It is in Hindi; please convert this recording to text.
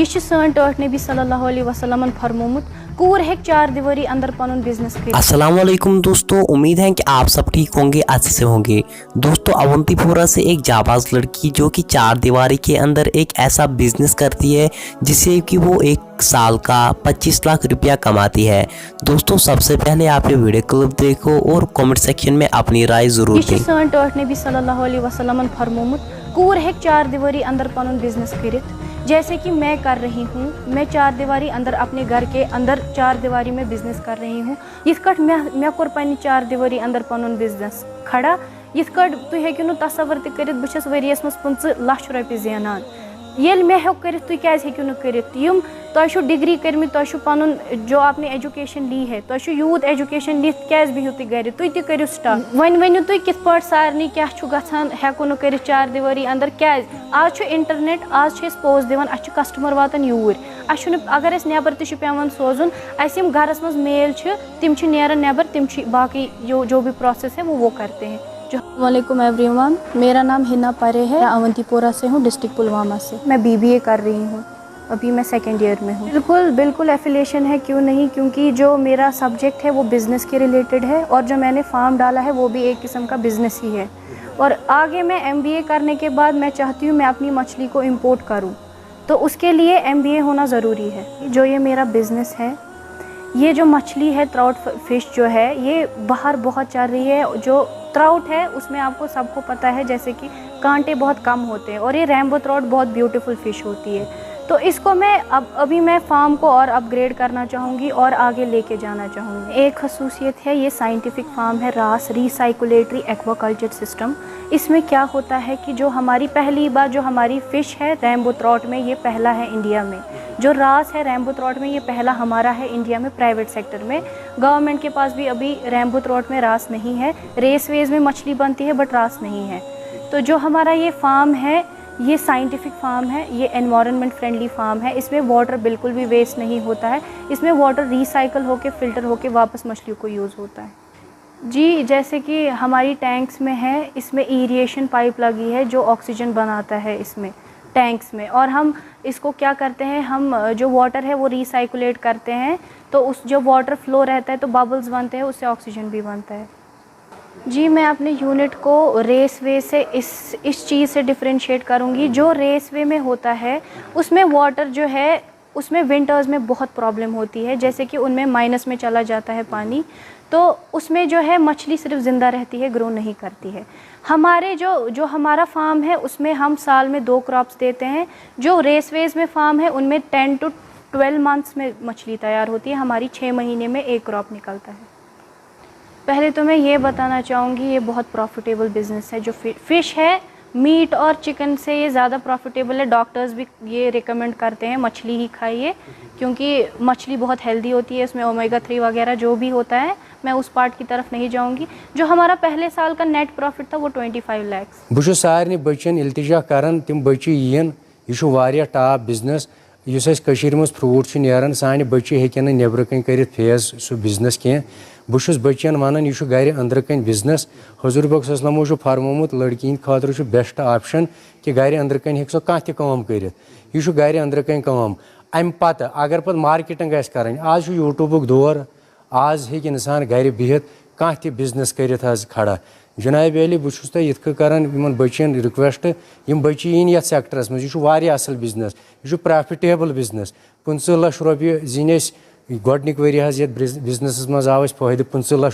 यह सन टठ नबी सल्लल्लाहु अलैहि वसल्लम फरमोमुत कूर हेक 4 दीवारी अंदर पनुन बिजनेस कर। अस्सलाम वालेकुम दोस्तों, उम्मीद है कि आप सब ठीक होंगे, अच्छे से होंगे। दोस्तों, अवंतीपोरा से एक जाबाज लड़की जो कि 4 दीवारी के अंदर एक ऐसा बिजनेस करती है जिससे कि वो एक साल का 25 लाख रुपया कमाती है। दोस्तों, सबसे पहले आप ये वीडियो क्लिप देखो और कमेंट सेक्शन में अपनी राय जरूर दें। सन टठ नबी सल्लल्लाहु अलैहि वसल्लम फरमोमुत कूर हेक 4 दीवारी अंदर पनुन बिजनेस कर। जैसे कि मैं कर रही हूँ, मैं 4 दीवारी अंदर अपने घर के अंदर 4 दीवारी में बिजनेस कर रही हूँ। यिथ कट मे कोर पन्ने 4 दीवारी अंदर पनुन बिजनेस खड़ा। यिथ कट तुम हेकियो नु तसव्वुर त करित बह छस वरियस मस 25 लाख रुपये ज़ेनान। येल मे हेक करित तुम क्या हेकियो नु करित। यम तुम डिग्री कर्म, तुम पनुन जो आपने एजुकेशन ली है, तुम यूथ एजुकेशन लिथ क्या बिहू तुम घर, तुम तु करियो स्टार्ट। वन वनु तुम कित पाट सारनी क्या गछान हेको नु करित 4 दीवारी अंदर क्या। आज इंटरनेट, आज पोज दिवान, अ कस्टमर वातान यूर। अगर अस नेबर तह पेवान सोजुन, अस यम घरस मज मेल तिम नेरान नेबर, तिम बाकी जो भी प्रोसेस है वो करते हैं। वालेकुम एवरीवन, मेरा नाम हिना परे है, अवंतीपोरा से हूँ, डिस्ट्रिक्ट पुलवामा से। मैं BBA कर रही हूँ, अभी मैं 2nd ईयर में हूँ। बिल्कुल एफिलिएशन है, क्यों नहीं, क्योंकि जो मेरा सब्जेक्ट है वो बिज़नेस के रिलेटेड है और जो मैंने फार्म डाला है वो भी एक किस्म का बिज़नेस ही है। और आगे मैं MBA करने के बाद मैं चाहती हूँ मैं अपनी मछली को इम्पोर्ट करूँ, तो उसके लिए MBA होना ज़रूरी है। जो ये मेरा बिज़नेस है, ये जो मछली है ट्राउट फिश जो है, ये बाहर बहुत चल रही है। जो ट्राउट है उसमें आपको सबको पता है जैसे कि कांटे बहुत कम होते हैं और ये रैम्बो ट्राउट बहुत ब्यूटीफुल फ़िश होती है। तो इसको मैं अभी मैं फार्म को और अपग्रेड करना चाहूँगी और आगे लेके जाना चाहूँगी। एक खसूसियत है, ये साइंटिफिक फार्म है रास रिसाइकुलेटरी एक्वाकल्चर सिस्टम। इसमें क्या होता है कि जो हमारी पहली बार जो हमारी फ़िश है रैम्बो ट्राउट में, ये पहला है इंडिया में। जो रास है रैम्बो ट्राउट में, ये पहला हमारा है इंडिया में प्राइवेट सेक्टर में। गवर्नमेंट के पास भी अभी रैम्बो ट्राउट में रास नहीं है। रेस वेज में मछली बनती है बट रास नहीं है। तो जो हमारा ये फार्म है, ये साइंटिफिक फार्म है, ये एनवायरनमेंट फ्रेंडली फार्म है। इसमें वाटर बिल्कुल भी वेस्ट नहीं होता है। इसमें वाटर रिसाइकल होके फिल्टर होके वापस मछलियों को यूज़ होता है। जी, जैसे कि हमारी टैंक्स में है, इसमें एरिएशन पाइप लगी है जो ऑक्सीजन बनाता है इसमें टैंक्स में। और हम इसको क्या करते हैं, हम जो वाटर है वो रिसाइकुलेट करते हैं, तो उस जो वाटर फ्लो रहता है तो बबल्स बनते हैं, उससे ऑक्सीजन भी बनता है। जी, मैं अपने यूनिट को रेस वे से इस चीज़ से डिफरेंशिएट करूँगी। जो रेस वे में होता है उसमें वाटर जो है, उसमें विंटर्स में बहुत प्रॉब्लम होती है, जैसे कि उनमें माइनस में चला जाता है पानी, तो उसमें जो है मछली सिर्फ ज़िंदा रहती है, ग्रो नहीं करती है। हमारे जो हमारा फार्म है उसमें हम साल में 2 क्रॉप्स देते हैं। जो रेसवेज में फार्म है उनमें 10 to 12 मंथ्स में मछली तैयार होती है। हमारी 6 महीने में 1 क्रॉप निकलता है। पहले तो मैं ये बताना चाहूँगी, ये बहुत प्रॉफिटेबल बिज़नेस है। जो फ़िश है, मीट और चिकन से ये ज़्यादा प्रॉफिटेबल है। डॉक्टर्स भी ये रिकमेंड करते हैं मछली ही खाइए, क्योंकि मछली बहुत हेल्दी होती है, इसमें ओमेगा 3 वगैरह जो भी होता है। मैं उस पार्ट की तरफ नहीं जाऊंगी। जो हमारा पहले साल का नेट प्रॉफिट था वो 25 लाख। बह सारे बच्चन इल्तिजा करान तिम बच्चे यीन, यह टॉप बिजनेस। मज फ्रूट नेरान, साने बच्चे हेकन नेबर कन कर फेस सह बिजनेस कह। बस बच्चन वनान यह घर अंदर कन बिजनेस। हजूर पाक सल्लल्लाहु फरमोमुत लड़की खतर बेस्ट ऑप्शन कि घर अंदर कन हे सह कह कम कर। यह घर अंदर कन कम। अम पत अगर पे मार्केटिंग कर, आज यूट्यूब दौर, आज हे इंसान घर बिहत कह बिजनेस कर खड़ा। जनाब अली बहुत यथ करान बच्चन रिक्वेस्ट, यम बच्चे यीन ये सेक्टरस मज, यह असल बिजनेस, यह प्रॉफिटेबल बिजनेस। 25 लाख रुपये जीन गोडनिक वरी बिजनेस मज आव फायदे 25 लाख।